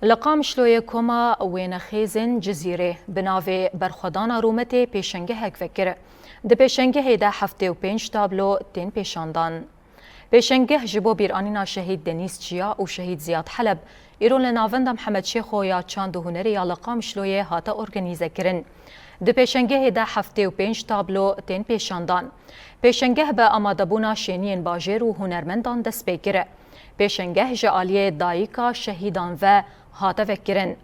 لقام شلوی کما وین خیزن جزیره بناوی برخودان رومت پیشنگه هک فکر ده پیشنگه ده 75 تابلو تین پیشاندان پیشنگه جبو بیرانینا شهید دنیس چیا و شهید زیاد حلب ایرون لناوند محمد شیخ و یا چاند هنری یا لقام شلوی هاتا ارگنیزه کرن ده پیشنگه ده 75 تابلو تین پیشاندان پیشنگه به آمادبونا شینین باجر و هنرمندان دست پیکره پیشنگه جعالی دایکا شهیدان و هاتا فکرن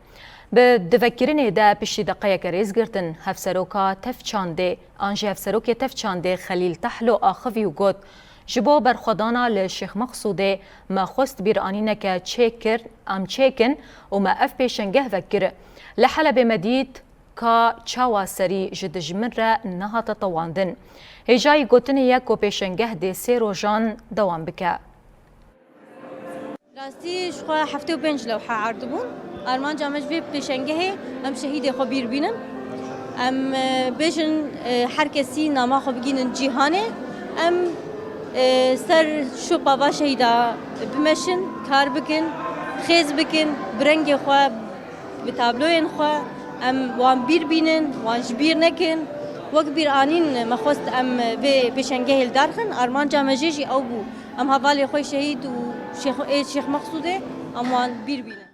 به دفکرین ده پشتی دقیق ریز گرتن هفسروکا تفچانده آنجه هفسروک تفچانده خلیل تحلو آخوی و گوت جبو برخودانا لشیخ مقصوده ما خست بیرانینه که چیکر ام چیکن و ما اف پیشنگه فکر لحلب مدید که چاوا سری جدجمن را نهات طواندن هجای گوتن یک و پیشنگه ده سی روژان دوام بکه راستی شخوا 75 لوحه عرض بون ارمان جامج في بيشنجه ام شهيد خبير بينن ام بيجن هر کسی نامه خو بگین جهانه ام سر شو بابا شهیدا بمشن کار بکن خیز بکن برنگ خو بتابلوین خو ام وان بیر بینن وان جبیر نکن وقت بیر آنین مخواست ام في بيشنجه الدارخن ارمان جامجي او بو ام حوالی خو شهید و شیخ مقصوده ام وان بیر بینن